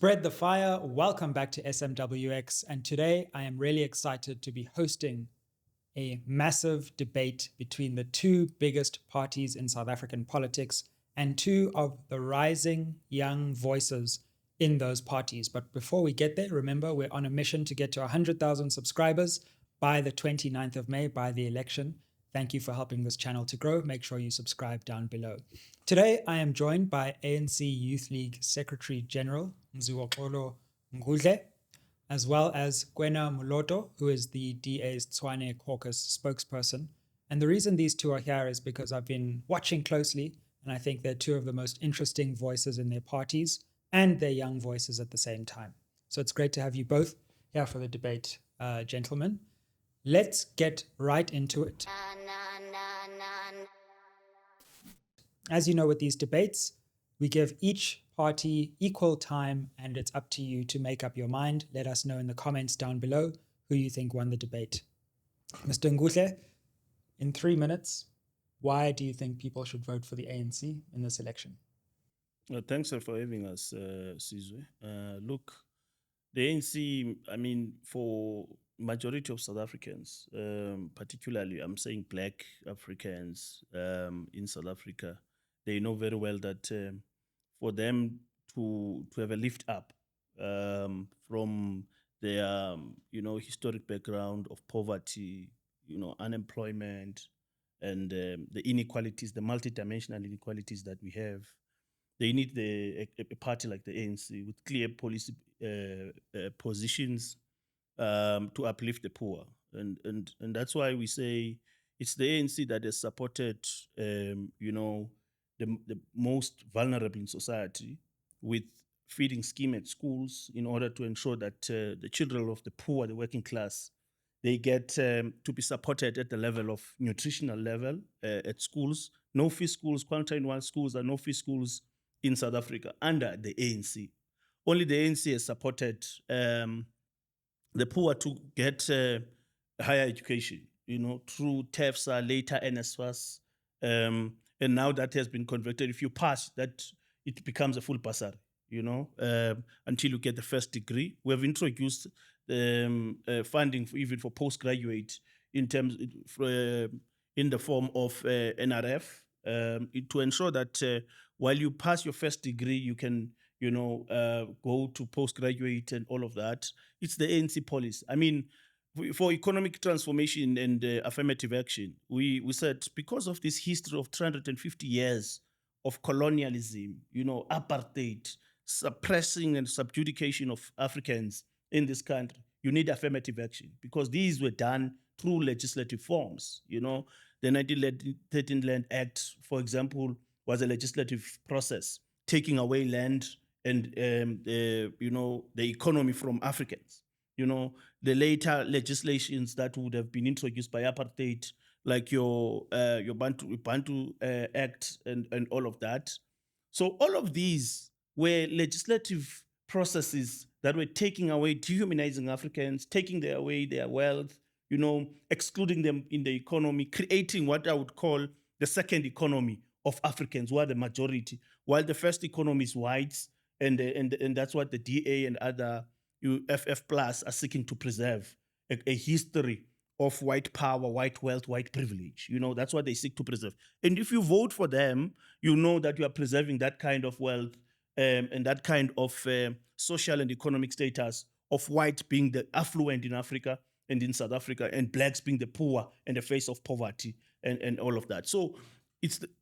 Spread the fire. Welcome back to SMWX. And today I am really excited to be hosting a massive debate between the two biggest parties in South African politics and two of the rising young voices in those parties. But before we get there, remember, we're on a mission to get to 100,000 subscribers by the 29th of May, by the election. Thank you for helping this channel to grow. Make sure you subscribe down below. Today, I am joined by ANC Youth League Secretary General Mpofu-Walsh, Ngudle, as well as Kwena Moloto, who is the DA's Tshwane Caucus spokesperson. And the reason these two are here is because I've been watching closely, and I think they're two of the most interesting voices in their parties and their young voices at the same time. So it's great to have you both here for the debate, gentlemen. Let's get right into it. As you know, with these debates, we give each party equal time, and it's up to you to make up your mind. Let us know in the comments down below who you think won the debate. Mr. Ngudle, in 3 minutes, why do you think people should vote for the ANC in this election? Thanks for having us, Sizwe. Look, the ANC, I mean, for majority of South Africans, particularly, I'm saying Black Africans in South Africa, they know very well that for them to have a lift up from their, historic background of poverty, unemployment, and the inequalities, the multidimensional inequalities that we have, they need a party like the ANC with clear policy positions to uplift the poor. And that's why we say it's the ANC that has supported, the most vulnerable in society with feeding scheme at schools in order to ensure that the children of the poor, the working class, they get to be supported at the level of nutritional level at schools. No-fee schools, quarantine one schools, and no-fee schools in South Africa under the ANC. Only the ANC has supported the poor to get higher education, through TEFSA, later NSFAS, and now that has been converted. If you pass, that it becomes a full bursary, until you get the first degree. We have introduced funding even for postgraduate in the form of NRF to ensure that while you pass your first degree, you can go to postgraduate and all of that. It's the ANC policy. I mean, for economic transformation and affirmative action, we said because of this history of 350 years of colonialism, apartheid, suppressing and subjugation of Africans in this country, you need affirmative action because these were done through legislative forms. The 1913 Land Act, for example, was a legislative process taking away land and the economy from Africans. The later legislations that would have been introduced by apartheid, like your Bantu Act and all of that. So all of these were legislative processes that were taking away, dehumanizing Africans, taking away their wealth, excluding them in the economy, creating what I would call the second economy of Africans, who are the majority, while the first economy is whites, and that's what the DA and other FF plus are seeking to preserve, a history of white power, white wealth, white privilege. That's what they seek to preserve. And if you vote for them, you know that you are preserving that kind of wealth and that kind of social and economic status of white being the affluent in Africa and in South Africa, and blacks being the poor and the face of poverty and all of that. So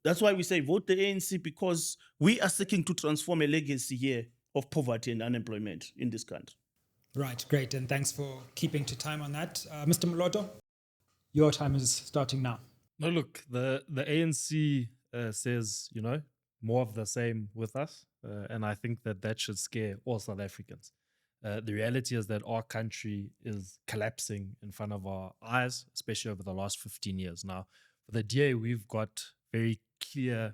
that's why we say vote the ANC, because we are seeking to transform a legacy here of poverty and unemployment in this country. Right, great. And thanks for keeping to time on that. Mr. Moloto, your time is starting now. No, look, the ANC says, more of the same with us. And I think that should scare all South Africans. The reality is that our country is collapsing in front of our eyes, especially over the last 15 years. Now, for the DA, we've got very clear,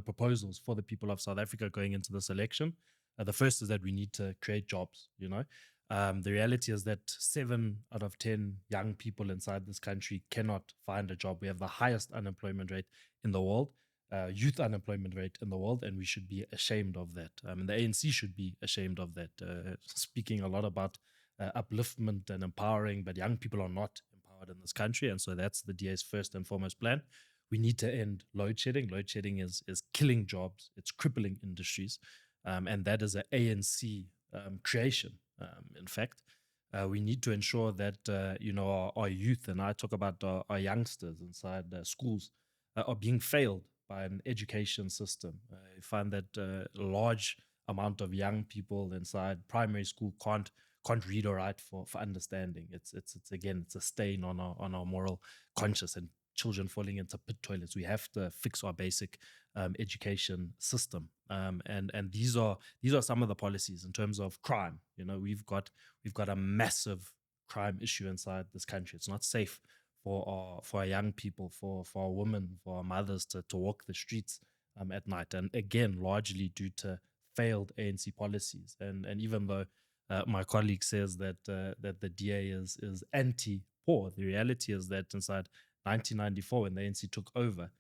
proposals for the people of South Africa going into this election. The first is that we need to create jobs, The reality is that 7 out of 10 young people inside this country cannot find a job. We have the highest unemployment rate in the world. youth unemployment rate in the world, and we should be ashamed of that. And the ANC should be ashamed of that. Speaking a lot about upliftment and empowering, but young people are not empowered in this country, and so that's the DA's first and foremost plan. We need to end load shedding. Load shedding is killing jobs, it's crippling industries, and that is an ANC creation. In fact, we need to ensure that our youth, and I talk about our youngsters inside schools, are being failed by an education system. You find that a large amount of young people inside primary school can't read or write for understanding. It's a stain on our moral conscience, and children falling into pit toilets. We have to fix our basic education system, and these are some of the policies in terms of crime. We've got a massive crime issue inside this country. It's not safe for our young people, for our women, for our mothers to walk the streets at night, and again, largely due to failed ANC policies. And even though my colleague says that the DA is anti-poor, the reality is that inside 1994, when the ANC took over,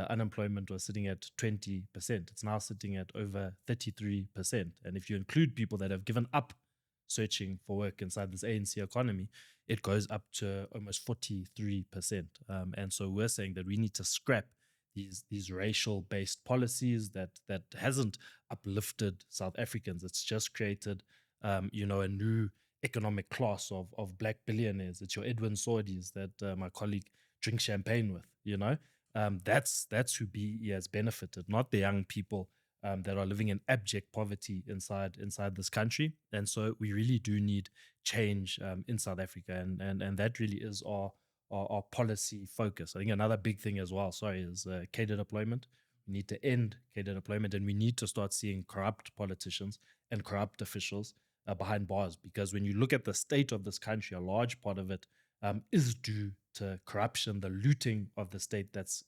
unemployment was sitting at 20%. It's now sitting at over 33%. And if you include people that have given up searching for work inside this ANC economy, it goes up to almost 43%. And so we're saying that we need to scrap these racial-based policies that hasn't uplifted South Africans. It's just created, a new economic class of black billionaires. It's your Edwin Sordis that my colleague drinks champagne with. That's who BE has benefited, not the young people that are living in abject poverty inside this country. And so we really do need change in South Africa, and that really is our policy focus. I think another big thing as well, is cadre deployment. We need to end cadre deployment, and we need to start seeing corrupt politicians and corrupt officials behind bars, because when you look at the state of this country, a large part of it is due to corruption, the looting of the state that's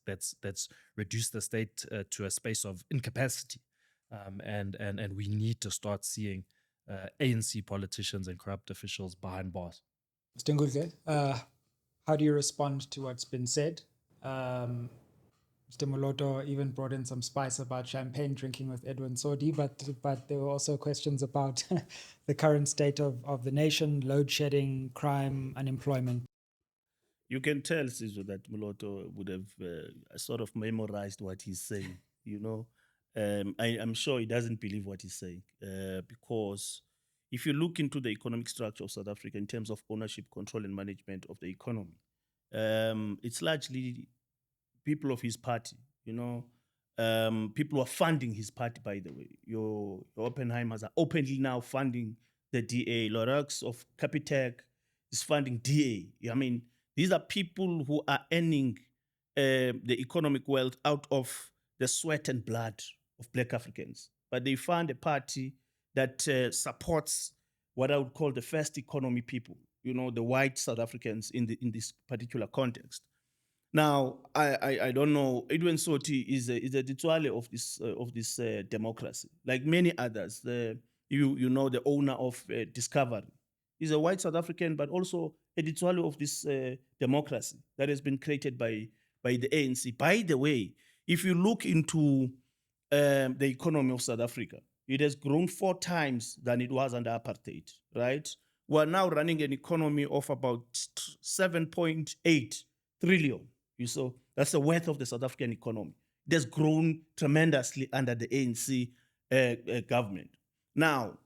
reduced the state to a space of incapacity, and we need to start seeing ANC politicians and corrupt officials behind bars. Mr. Ngudle, how do you respond to what's been said? Mr. Moloto even brought in some spice about champagne drinking with Edwin Sodi, but there were also questions about the current state of the nation, load shedding, crime, unemployment. You can tell, Sizwe, that Moloto would have sort of memorized what he's saying. I'm sure he doesn't believe what he's saying, because if you look into the economic structure of South Africa in terms of ownership, control, and management of the economy, it's largely people of his party. People who are funding his party, by the way. Your Oppenheimers are openly now funding the DA. Lorax of Capitec is funding DA. I mean, these are people who are earning the economic wealth out of the sweat and blood of Black Africans. But they fund a party that supports what I would call the first economy people, the white South Africans in this particular context. Now, I don't know. Edwin Soti is a Tshwane of this democracy, like many others. The owner of Discovery. He's a white South African, but also a Tshwane of this democracy that has been created by the ANC. By the way, if you look into the economy of South Africa, it has grown 4 times than it was under apartheid, right? We're now running an economy of about 7.8 trillion. So that's the worth of the South African economy. It has grown tremendously under the ANC government. Now,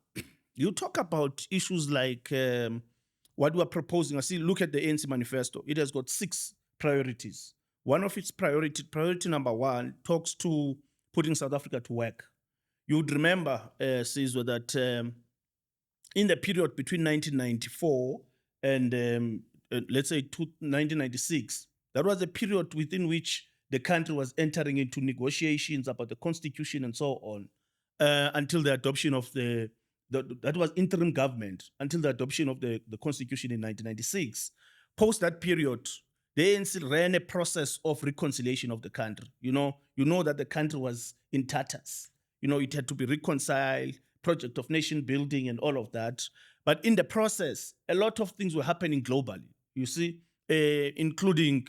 you talk about issues like what we're proposing. Look at the ANC manifesto. It has got 6 priorities. One of its priority number 1, talks to putting South Africa to work. You would remember, Sizwe, that in the period between 1994 and let's say 1996, that was a period within which the country was entering into negotiations about the constitution and so on, until the adoption of that was interim government, until the adoption of the constitution in 1996. Post that period, the ANC ran a process of reconciliation of the country. You know that the country was in tatters. It had to be reconciled, project of nation building and all of that. But in the process, a lot of things were happening globally, including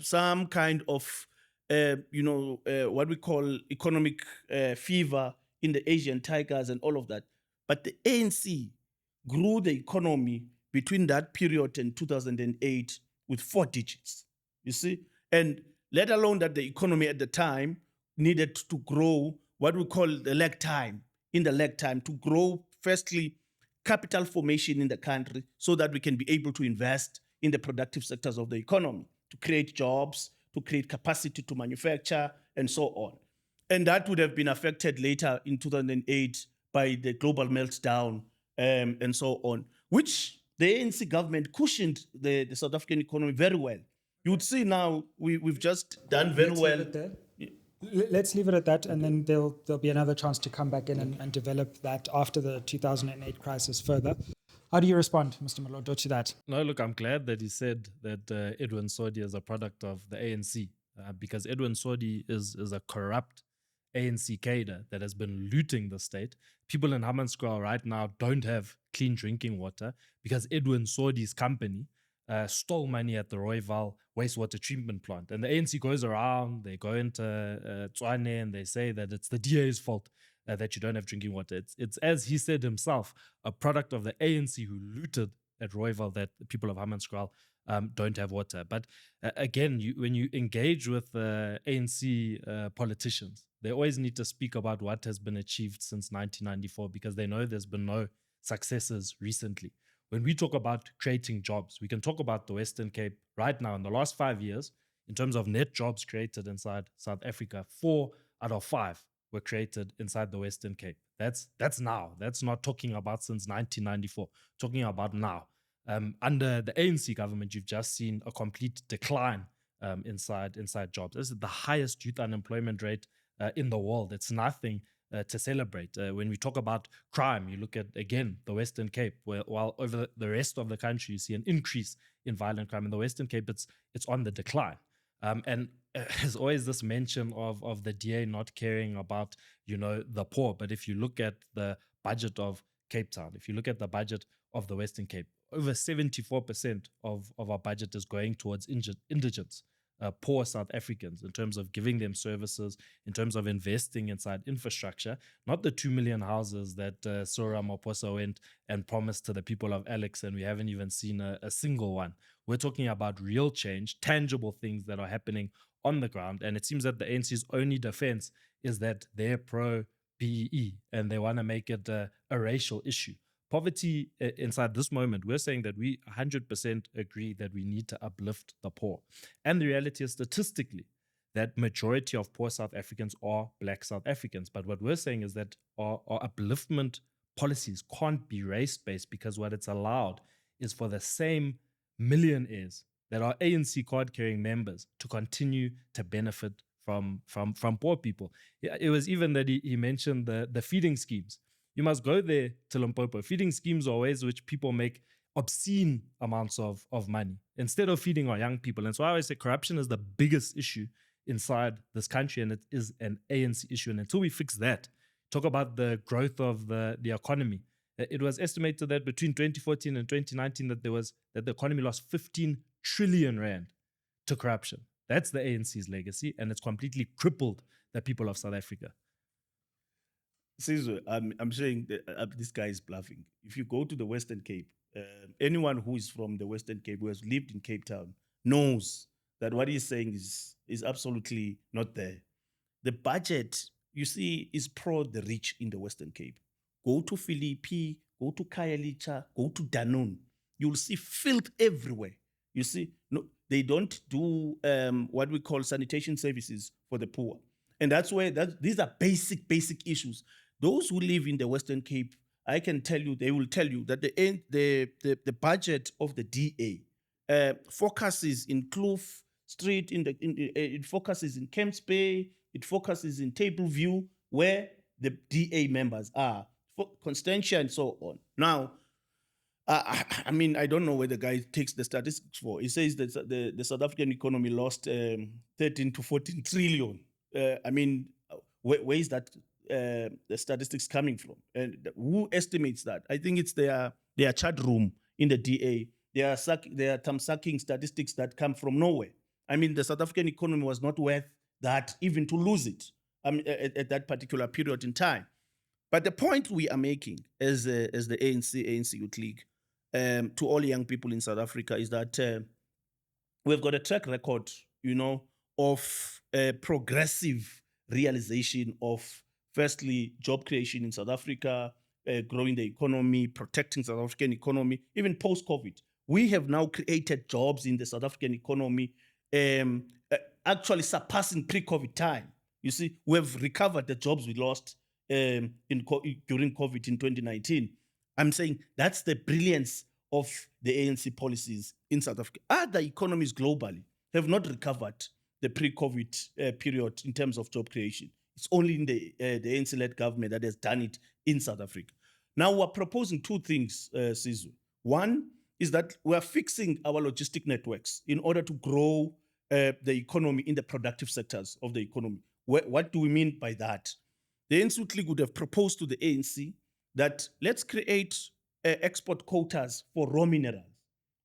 some kind of what we call economic fever in the Asian tigers and all of that. But the ANC grew the economy between that period and 2008 with 4 digits, you see? And let alone that the economy at the time needed to grow what we call the lag time, to grow, firstly, capital formation in the country so that we can be able to invest in the productive sectors of the economy, to create jobs, to create capacity to manufacture, and so on. And that would have been affected later in 2008 by the global meltdown and so on, which the ANC government cushioned the South African economy very well. You would see now we've just done very well. Let's leave it at that, and then there'll be another chance to come back in and develop that after the 2008 crisis further. How do you respond, Mr. Moloto, to that? No, look, I'm glad that he said that Edwin Sodi is a product of the ANC, because Edwin Sodi is a corrupt ANC cadre that has been looting the state. People in Hammanskraal right now don't have clean drinking water because Edwin Sodi's company stole money at the Rooiwal wastewater treatment plant. And the ANC goes around, they go into Tshwane and they say that it's the DA's fault that you don't have drinking water. It's, as he said himself, a product of the ANC who looted at Rooiwal that the people of Hammanskraal don't have water. But again, when you engage with ANC politicians, they always need to speak about what has been achieved since 1994 because they know there's been no successes recently. When we talk about creating jobs, we can talk about the Western Cape right now. In the last 5 years, in terms of net jobs created inside South Africa, 4 out of 5 were created inside the Western Cape. That's now. That's not talking about since 1994. Talking about now. Under the ANC government, you've just seen a complete decline inside jobs. This is the highest youth unemployment rate in the world. It's nothing to celebrate. When we talk about crime, you look at, again, the Western Cape, while over the rest of the country, you see an increase in violent crime. In the Western Cape, it's on the decline. And there's always this mention of the DA not caring about, the poor. But if you look at the budget of Cape Town, if you look at the budget of the Western Cape, over 74% of our budget is going towards indigents. Poor South Africans, in terms of giving them services, in terms of investing inside infrastructure, not the 2 million houses that Cyril Ramaphosa went and promised to the people of Alex, and we haven't even seen a single one. We're talking about real change, tangible things that are happening on the ground, and it seems that the ANC's only defense is that they're pro-BEE, and they want to make it a racial issue. Poverty inside this moment, we're saying that we 100% agree that we need to uplift the poor. And the reality is, statistically, that majority of poor South Africans are Black South Africans. But what we're saying is that our upliftment policies can't be race-based because what it's allowed is for the same millionaires that are ANC card-carrying members to continue to benefit from poor people. Yeah, it was even that he mentioned the feeding schemes. You must go there to Limpopo. Feeding schemes are ways which people make obscene amounts of money instead of feeding our young people. And so I always say corruption is the biggest issue inside this country, and it is an ANC issue. And until we fix that, talk about the growth of the economy. It was estimated that between 2014 and 2019 that the economy lost 15 trillion rand to corruption. That's the ANC's legacy, and it's completely crippled the people of South Africa. Sizwe, I'm saying that this guy is bluffing. If you go to the Western Cape, anyone who is from the Western Cape, who has lived in Cape Town, knows that what he's saying is absolutely not there. The budget, you see, is pro the rich in the Western Cape. Go to Philippi, go to Khayelitsha, go to Danone. You'll see filth everywhere. You see, no, they don't do what we call sanitation services for the poor. And that's where these are basic issues. Those who live in the Western Cape, I can tell you, they will tell you that the budget of the DA focuses in Kloof Street, it focuses in Kemps Bay, it focuses in Tableview, where the DA members are, for Constantia and so on. Now, I mean, I don't know where the guy takes the statistics for. He says that the South African economy lost 13 to 14 trillion. I mean, where is that the statistics coming from? And who estimates that? I think it's their chat room in the DA. They are thumb-sucking statistics that come from nowhere. I mean, the South African economy was not worth that even to lose it at that particular period in time. But the point we are making as the ANC Youth League to all young people in South Africa is that we've got a track record, of progressive realization of, firstly, job creation in South Africa, growing the economy, protecting South African economy, even post-COVID. We have now created jobs in the South African economy, actually surpassing pre-COVID time. You see, we've recovered the jobs we lost during COVID in 2019. I'm saying that's the brilliance of the ANC policies in South Africa. Other economies globally have not recovered the pre-COVID period in terms of job creation. It's only in the ANC-led government that has done it in South Africa. Now we're proposing two things, Sizwe. One is that we're fixing our logistic networks in order to grow the economy in the productive sectors of the economy. What do we mean by that? The ANC Youth League would have proposed to the ANC that let's create export quotas for raw minerals.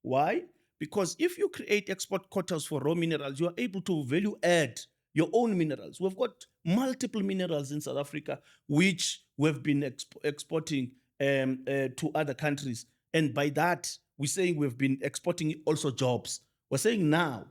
Why? Because if you create export quotas for raw minerals, you are able to value add your own minerals. We've got multiple minerals in South Africa, which we've been exporting to other countries. And by that, we're saying we've been exporting also jobs. We're saying now,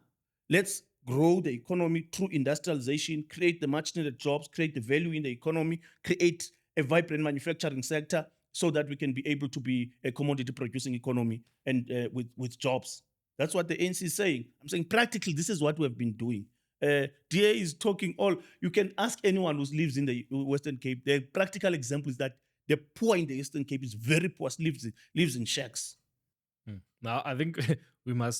let's grow the economy through industrialization, create the much needed jobs, create the value in the economy, create a vibrant manufacturing sector so that we can be able to be a commodity producing economy and with jobs. That's what the ANC is saying. I'm saying practically this is what we've been doing. DA is talking you can ask anyone who lives in the Western Cape. The practical example is that the poor in the Eastern Cape is very poor, lives in shacks. Now, I think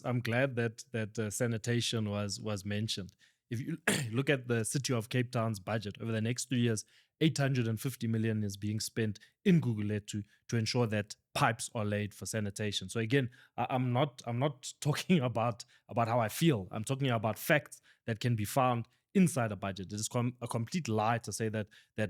I'm glad that sanitation was mentioned. If you look at the City of Cape Town's budget over the next 3 years, 850 million is being spent in Gugulethu to ensure that pipes are laid for sanitation. So again, I'm not talking about how I feel. I'm talking about facts that can be found inside a budget. It is a complete lie to say that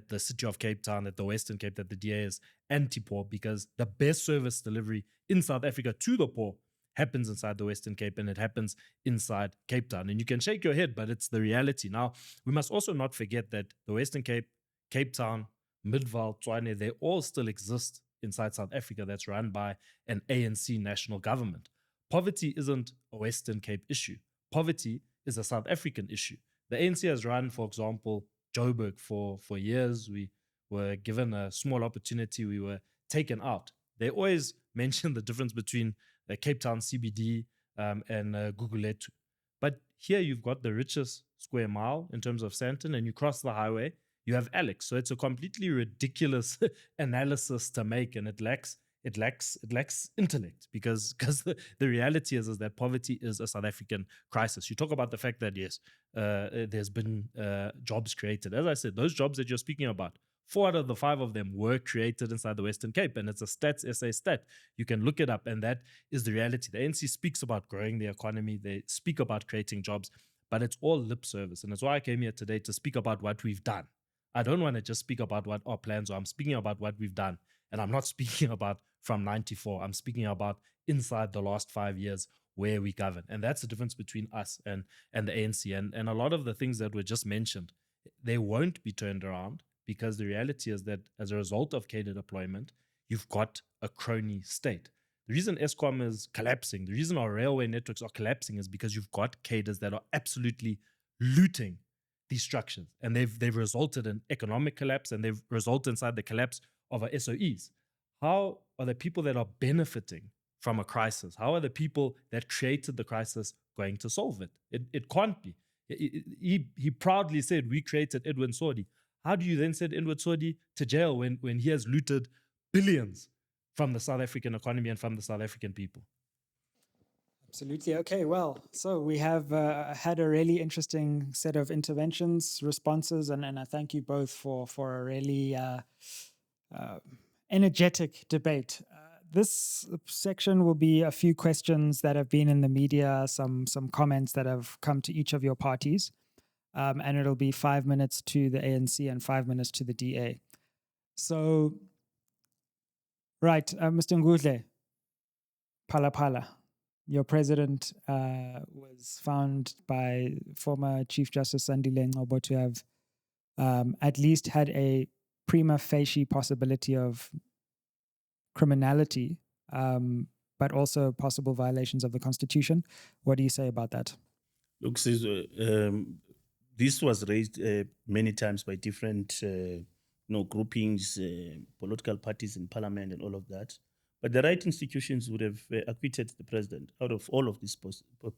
the City of Cape Town, that the Western Cape, that the DA is anti-poor, because the best service delivery in South Africa to the poor happens inside the Western Cape, and it happens inside Cape Town. And you can shake your head, but it's the reality. Now, we must also not forget that the Western Cape, Cape Town, Midvaal, Tshwane, they all still exist inside South Africa that's run by an ANC national government. Poverty isn't a Western Cape issue. Poverty is a South African issue. The ANC has run, for example, Joburg for years. We were given a small opportunity. We were taken out. They always mention the difference between the Cape Town CBD and Gugulethu. But here you've got the richest square mile in terms of Sandton, and you cross the highway, you have Alex. So it's a completely ridiculous analysis to make, and it lacks intellect, because the reality is that poverty is a South African crisis. You talk about the fact that yes, there's been jobs created. As I said, those jobs that you're speaking about, 4 out of the 5 of them were created inside the Western Cape, and it's a Stats SA stat. You can look it up, and that is the reality. The ANC speaks about growing the economy. They speak about creating jobs, but it's all lip service, and that's why I came here today to speak about what we've done. I don't want to just speak about what our plans are. I'm speaking about what we've done, and I'm not speaking about from 94. I'm speaking about inside the last 5 years where we govern, and that's the difference between us and the ANC. And a lot of the things that were just mentioned, they won't be turned around, because the reality is that as a result of cadre deployment, you've got a crony state. The reason Eskom is collapsing, the reason our railway networks are collapsing, is because you've got cadres that are absolutely looting these structures, and they've resulted in economic collapse, and they've resulted inside the collapse of our SOEs. How are the people that are benefiting from a crisis, how are the people that created the crisis going to solve it? It can't be. He proudly said, we created Edwin Sodi. How do you then send Edwin Sodi to jail when he has looted billions from the South African economy and from the South African people? Absolutely. Okay, well, so we have had a really interesting set of interventions, responses, and I thank you both for a really energetic debate. This section will be a few questions that have been in the media, some comments that have come to each of your parties, and it'll be 5 minutes to the ANC and 5 minutes to the DA. So, right, Mr. Ngudle, Phala Phala. your president was found by former Chief Justice Sandile Ngcobo to have at least had a prima facie possibility of criminality, but also possible violations of the Constitution. What do you say about that? Look, this was raised many times by different groupings, political parties in parliament and all of that. But the right institutions would have acquitted the president out of all of this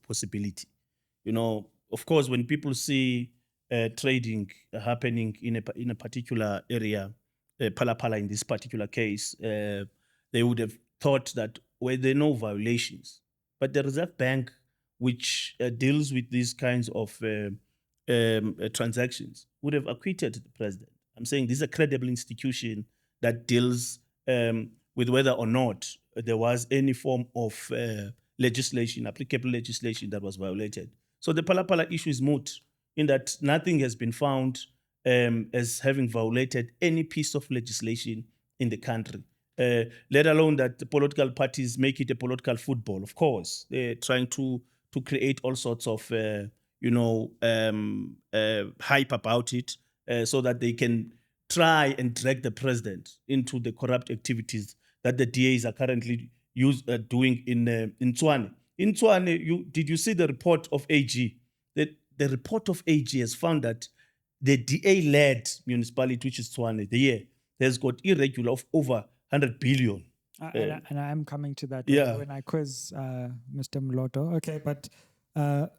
possibility. Of course, when people see trading happening in a particular area, Phala Phala in this particular case, they would have thought that there are no violations. But the Reserve Bank, which deals with these kinds of transactions, would have acquitted the president. I'm saying this is a credible institution that deals with whether or not there was any form of legislation, applicable legislation that was violated. So the Phala Phala issue is moot in that nothing has been found as having violated any piece of legislation in the country, let alone that the political parties make it a political football. Of course, they're trying to create all sorts of hype about it so that they can try and drag the president into the corrupt activities that the DAs are currently doing in Tshwane. In Tshwane, did you see the report of AG? The report of AG has found that the DA-led municipality, which is Tshwane, has got irregular of over 100 billion. And I am coming to that when I quiz Mr. Moloto. Okay, but the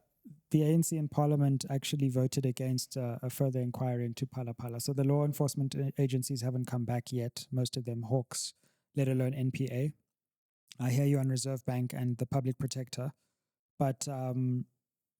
ANC in Parliament actually voted against a further inquiry into Phala Phala. So the law enforcement agencies haven't come back yet, most of them hawks, let alone NPA. I hear you on Reserve Bank and the Public Protector, but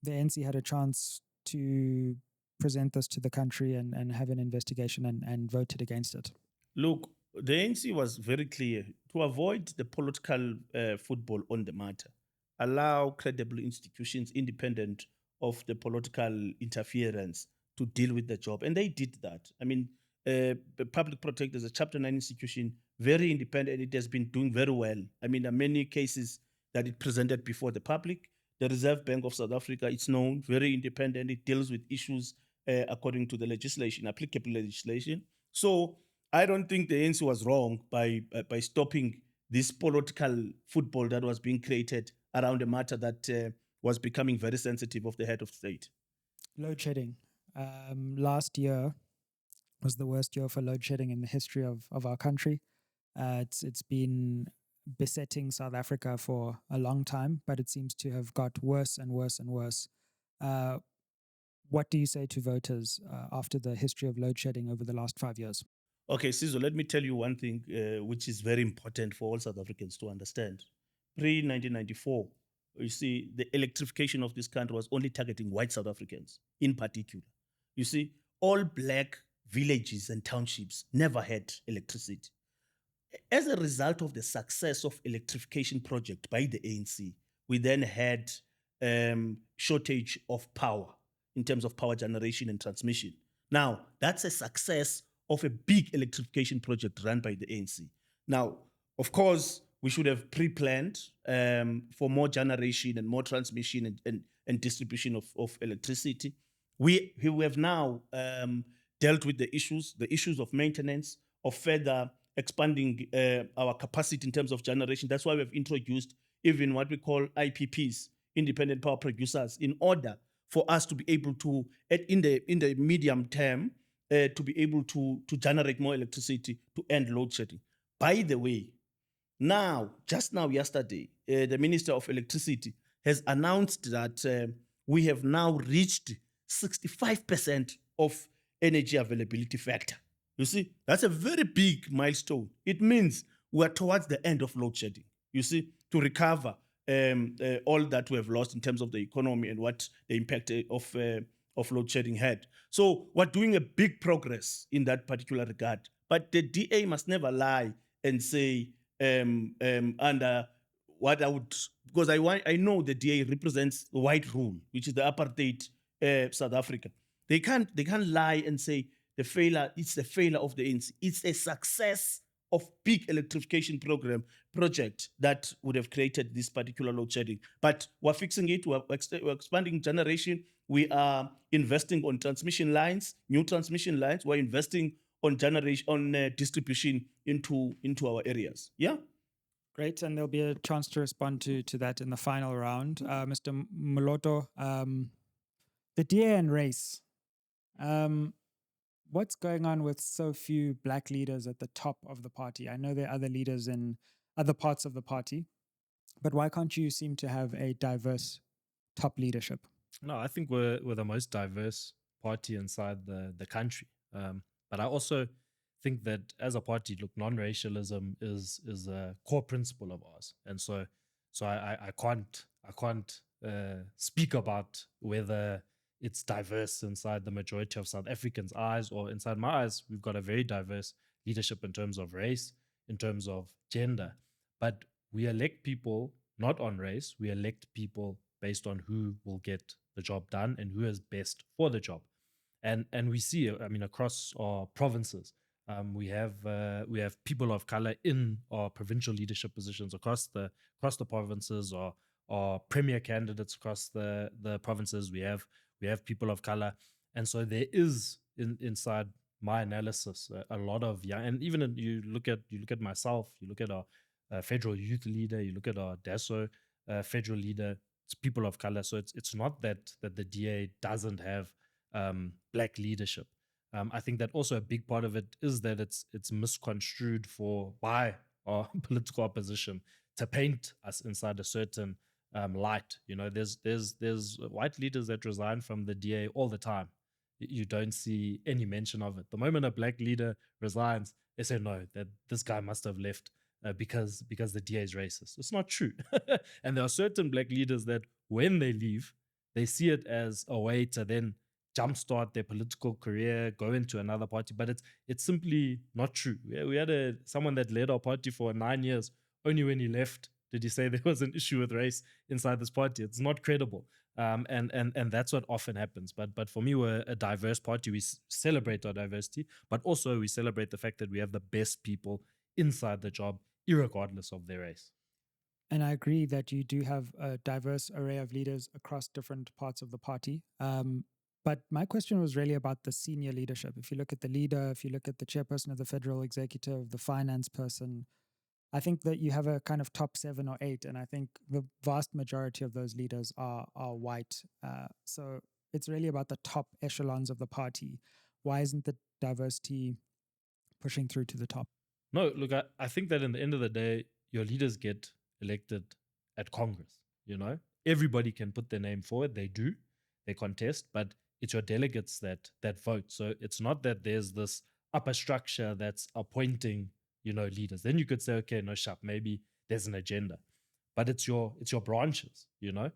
the ANC had a chance to present this to the country and have an investigation and voted against it. Look, the ANC was very clear to avoid the political football on the matter. Allow credible institutions independent of the political interference to deal with the job. And they did that. I mean, the Public Protector is a Chapter 9 institution, very independent. It has been doing very well. I mean, there are many cases that it presented before the public. The Reserve Bank of South Africa, it's known, very independent. It deals with issues according to the legislation, applicable legislation. So I don't think the ANC was wrong by stopping this political football that was being created around a matter that was becoming very sensitive of the head of state. Load shedding. Last year was the worst year for load shedding in the history of our country. It's been besetting South Africa for a long time, but it seems to have got worse and worse and worse. What do you say to voters after the history of load shedding over the last 5 years? Okay, Sizo, let me tell you one thing which is very important for all South Africans to understand. Pre-1994, you see, the electrification of this country was only targeting white South Africans in particular. You see, all black villages and townships never had electricity. As a result of the success of electrification project by the ANC, we then had shortage of power in terms of power generation and transmission. Now, that's a success of a big electrification project run by the ANC. Now, of course, we should have pre-planned for more generation and more transmission and distribution of electricity. We have now dealt with the issues of maintenance, of further expanding our capacity in terms of generation. That's why we've introduced even what we call IPPs, independent power producers, in order for us to be able to, in the medium term, to be able to generate more electricity to end load shedding. By the way, just now yesterday, the Minister of Electricity has announced that we have now reached 65% of energy availability factor. You see, that's a very big milestone. It means we are towards the end of load shedding, you see, to recover all that we have lost in terms of the economy and what the impact of load shedding had. So we're doing a big progress in that particular regard. But the DA must never lie and say under what I would, because I know the DA represents the white rule, which is the apartheid South Africa. They can't lie and say it's the failure of the ANC. It's a success of big electrification project that would have created this particular load shedding. But we're fixing it. We're expanding generation. We are investing on transmission lines, new transmission lines. We're investing on generation, on distribution into our areas. Yeah. Great, and there'll be a chance to respond to that in the final round. Mr. Moloto, the DA and race. What's going on with so few black leaders at the top of the party? I know there are other leaders in other parts of the party, but why can't you seem to have a diverse top leadership? No, I think we're the most diverse party inside the country. But I also think that as a party, look, non-racialism is a core principle of ours, and so I can't speak about whether it's diverse inside the majority of South Africans' eyes or inside my eyes. We've got a very diverse leadership in terms of race, in terms of gender, but we elect people not on race. We elect people based on who will get the job done and who is best for the job. And we see, I mean, across our provinces, we have people of color in our provincial leadership positions across the provinces, or premier candidates across the provinces. We have people of color, and so there is inside my analysis a lot of young, and even you look at myself, you look at our federal youth leader, you look at our DASO federal leader. It's people of color, so it's not that the DA doesn't have black leadership. I think that also a big part of it is that it's misconstrued by our political opposition to paint us inside a certain light. You know, there's white leaders that resign from the DA all the time. You don't see any mention of it. The moment a black leader resigns, they say no, that this guy must have left because the DA is racist. It's not true. And there are certain black leaders that when they leave, they see it as a way to then jumpstart their political career, go into another party, but it's simply not true. We had someone that led our party for 9 years. Only when he left did he say there was an issue with race inside this party. It's not credible, and that's what often happens. But for me, we're a diverse party. We celebrate our diversity, but also we celebrate the fact that we have the best people inside the job, irregardless of their race. And I agree that you do have a diverse array of leaders across different parts of the party. But my question was really about the senior leadership. If you look at the leader, if you look at the chairperson of the federal executive, the finance person, I think that you have a kind of top 7 or 8. And I think the vast majority of those leaders are white. So it's really about the top echelons of the party. Why isn't the diversity pushing through to the top? No, look, I think that in the end of the day, your leaders get elected at Congress. You know, everybody can put their name forward. They do, they contest, but it's your delegates that vote. So it's not that there's this upper structure that's appointing, you know, leaders. Then you could say, okay, no, sharp, maybe there's an agenda, but it's your branches. You know,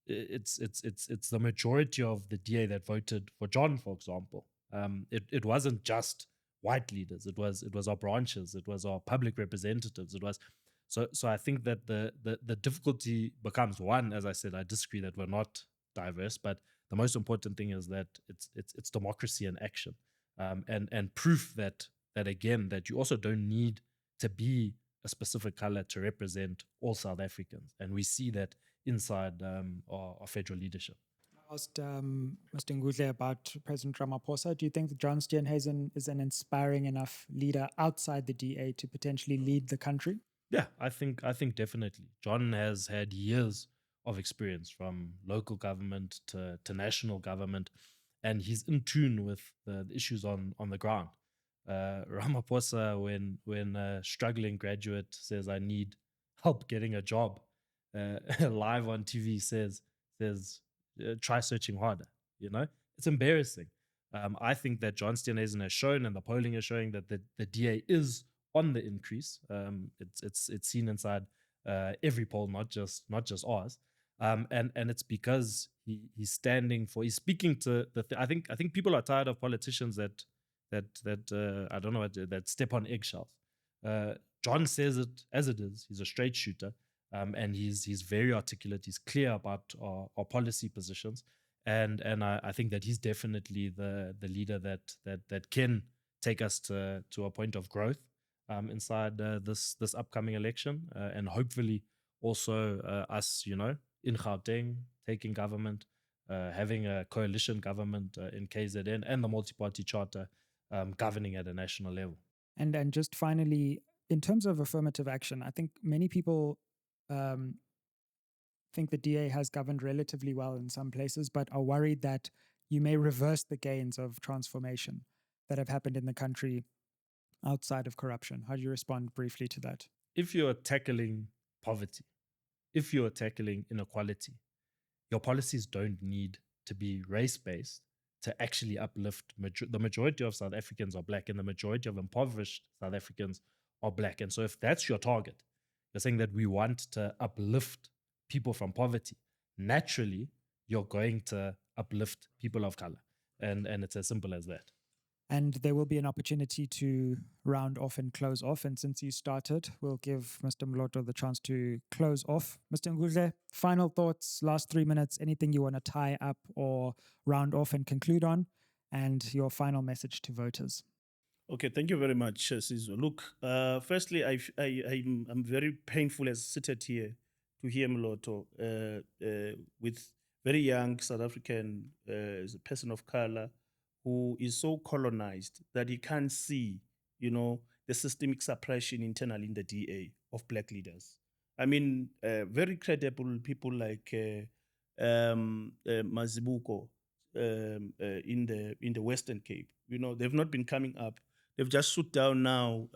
it's the majority of the DA that voted for John, for example. It wasn't just white leaders. It was our branches. It was our public representatives. It was so I think that the difficulty becomes, one, as I said, I disagree that we're not diverse, but the most important thing is that it's democracy in action, and proof that again that you also don't need to be a specific color to represent all South Africans, and we see that inside our federal leadership. I asked Mr. Ngudle about President Ramaphosa. Do you think that John Steenhuisen is an inspiring enough leader outside the DA to potentially lead the country? Yeah, I think definitely. John has had years of experience from local government to national government, and he's in tune with the issues on the ground. Ramaphosa, when a struggling graduate says, I need help getting a job, live on TV says try searching harder. You know, it's embarrassing. I think that John Steenhuisen has shown, and the polling is showing, that the DA is on the increase. It's seen inside every poll, not just ours. And it's because he's speaking to I think people are tired of politicians that I don't know, that step on eggshells. John says it as it is. He's a straight shooter, and he's very articulate. He's clear about our policy positions, and I think that he's definitely the leader that can take us to a point of growth, inside this upcoming election, and hopefully also us, in Gauteng taking government, having a coalition government in KZN, and the multi-party charter governing at a national level. And just finally, in terms of affirmative action, I think many people think the DA has governed relatively well in some places, but are worried that you may reverse the gains of transformation that have happened in the country outside of corruption. How do you respond briefly to that? If you're tackling poverty, if you're tackling inequality, your policies don't need to be race-based to actually uplift. The majority of South Africans are black, and the majority of impoverished South Africans are black. And so if that's your target, you're saying that we want to uplift people from poverty, naturally, you're going to uplift people of color. And it's as simple as that. And there will be an opportunity to round off and close off. And since you started, we'll give Mr. Moloto the chance to close off. Mr. Ngudle, final thoughts, last 3 minutes, anything you want to tie up or round off and conclude on, and your final message to voters. Okay, thank you very much, Sizwe. Look, firstly, I'm very painful as seated here to hear Moloto with very young South African, as a person of color, who is so colonized that he can't see, the systemic suppression internally in the DA of black leaders. I mean, very credible people like Mazibuko in the Western Cape. They've not been coming up. They've just shut down now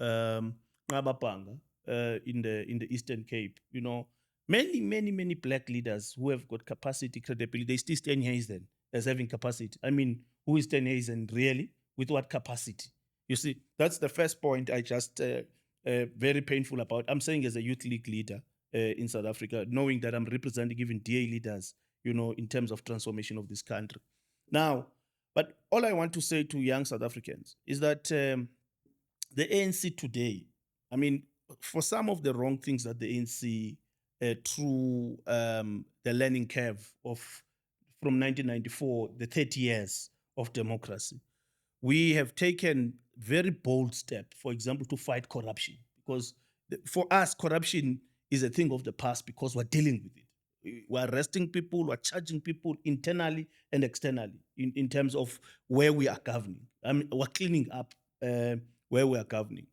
Ngabapanga in the Eastern Cape. Many black leaders who have got capacity, credibility. They still Steenhuisen as having capacity. I mean, who is Steenhuisen really? With what capacity? You see, that's the first point I just very painful about. I'm saying as a youth league leader in South Africa, knowing that I'm representing even DA leaders, in terms of transformation of this country. Now, but all I want to say to young South Africans is that the ANC today, I mean, for some of the wrong things that the ANC through the learning curve of from 1994, the 30 years of democracy, we have taken very bold step, for example, to fight corruption. Because for us, corruption is a thing of the past because we're dealing with it. We're arresting people, we're charging people internally and externally in terms of where we are governing. I mean, we're cleaning up where we are governing.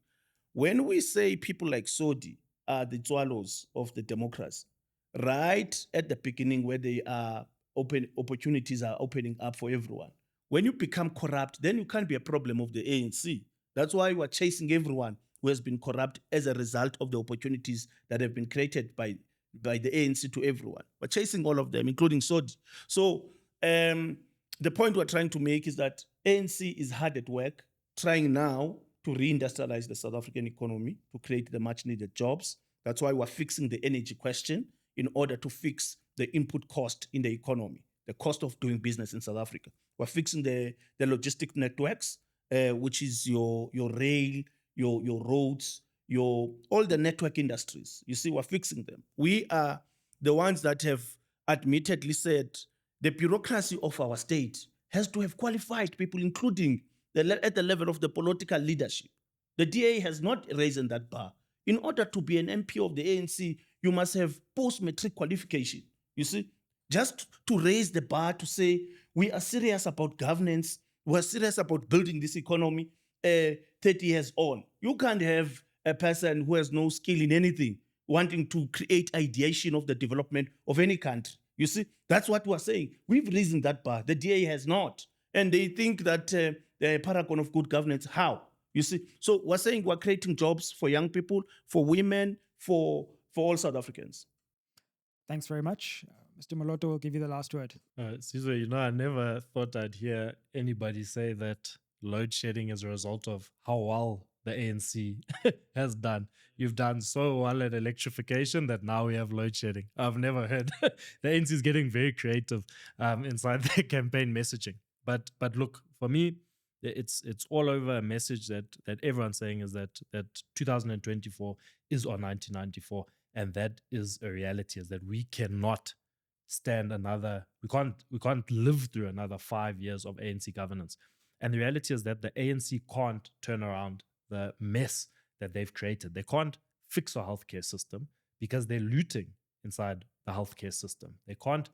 When we say people like Sodi are the swallows of the democracy, right at the beginning where they are opportunities are opening up for everyone. When you become corrupt, then you can't be a problem of the ANC. That's why we're chasing everyone who has been corrupt as a result of the opportunities that have been created by the ANC to everyone. We're chasing all of them, including Sodi. So the point we're trying to make is that ANC is hard at work, trying now to reindustrialize the South African economy, to create the much needed jobs. That's why we're fixing the energy question in order to fix the input cost in the economy, the cost of doing business in South Africa. We're fixing the logistic networks, which is your rail, your roads, all the network industries. You see, we're fixing them. We are the ones that have admittedly said the bureaucracy of our state has to have qualified people, including at the level of the political leadership. The DA has not raised that bar. In order to be an MP of the ANC, you must have post-matric qualification. You see, just to raise the bar to say we are serious about governance, we're serious about building this economy 30 years on. You can't have a person who has no skill in anything wanting to create ideation of the development of any country. You see, that's what we're saying. We've risen that bar. The DA has not. And they think that they're a paragon of good governance. How? You see, so we're saying we're creating jobs for young people, for women, for all South Africans. Thanks very much. Mr. Moloto will give you the last word. Sizwe, I never thought I'd hear anybody say that load shedding is a result of how well the ANC has done. You've done so well at electrification that now we have load shedding. I've never heard. The ANC is getting very creative inside their campaign messaging. But look, for me, it's all over a message that everyone's saying is that 2024 is our 1994, and that is a reality. Is that we cannot stand we can't live through another 5 years of ANC governance. And the reality is that the ANC can't turn around the mess that they've created. They can't fix our healthcare system because they're looting inside the healthcare system. They can't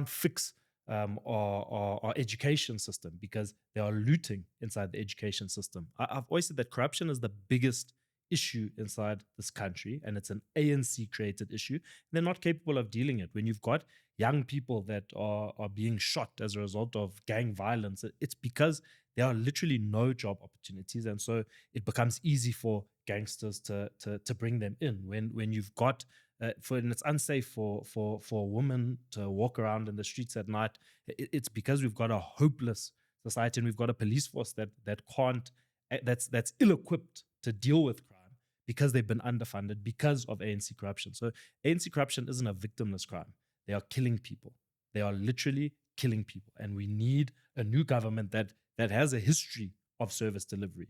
fix our education system because they are looting inside the education system. I've always said that corruption is the biggest issue inside this country, and it's an ANC created issue. They're not capable of dealing it. When you've got young people that are being shot as a result of gang violence, it's because there are literally no job opportunities, and so it becomes easy for gangsters to bring them in. When you've got and it's unsafe for a woman to walk around in the streets at night. It's because we've got a hopeless society, and we've got a police force that's ill-equipped to deal with crime because they've been underfunded because of ANC corruption. So ANC corruption isn't a victimless crime. They are killing people. They are literally killing people, and we need a new government that has a history of service delivery.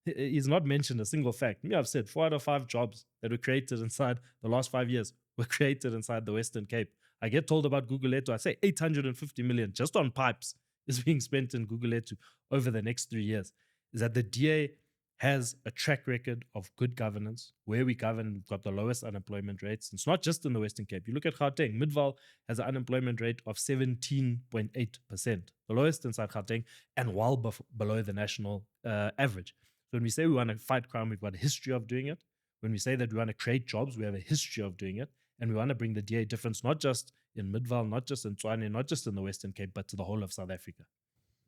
He's not mentioned a single fact. Me, I've said 4 out of 5 jobs that were created inside the last 5 years were created inside the Western Cape. I get told about Gugulethu. I say 850 million just on pipes is being spent in Gugulethu over the next 3 years. Is that the DA has a track record of good governance. Where we govern, we've got the lowest unemployment rates. It's not just in the Western Cape. You look at Gauteng, Midvaal has an unemployment rate of 17.8%, the lowest inside Gauteng, and well below the national average. So when we say we want to fight crime, we've got a history of doing it. When we say that we want to create jobs, we have a history of doing it. And we want to bring the DA difference, not just in Midvaal, not just in Tshwane, not just in the Western Cape, but to the whole of South Africa.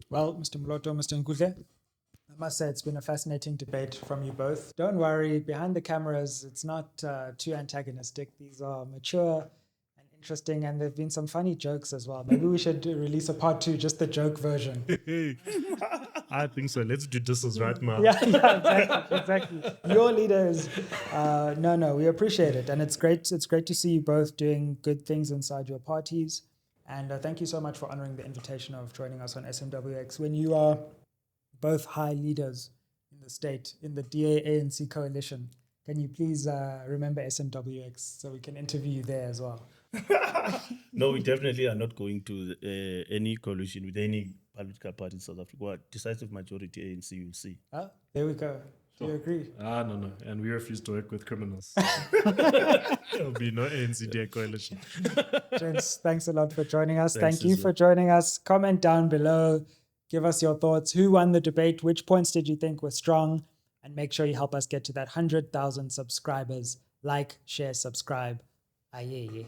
Well, Mr. Moloto, Mr. Ngudle, I must say it's been a fascinating debate from you both. Don't worry, behind the cameras, it's not too antagonistic. These are mature and interesting, and there have been some funny jokes as well. Maybe we should release a part 2, just the joke version. I think so. Let's do this right now. Yeah, exactly. Your leaders. No, we appreciate it. And it's great to see you both doing good things inside your parties. And thank you so much for honoring the invitation of joining us on SMWX. When you are both high leaders in the state, in the DA-ANC coalition, can you please remember SMWX so we can interview you there as well? No, we definitely are not going to any coalition with any political party in South Africa. What decisive majority ANC, you'll see. There we go. Do you agree? No. And we refuse to work with criminals. There'll be no ANC coalition. Gents, thanks a lot for joining us. Thanks, Thank you for joining us. Comment down below. Give us your thoughts. Who won the debate? Which points did you think were strong? And make sure you help us get to that 100,000 subscribers. Like, share, subscribe. Aye.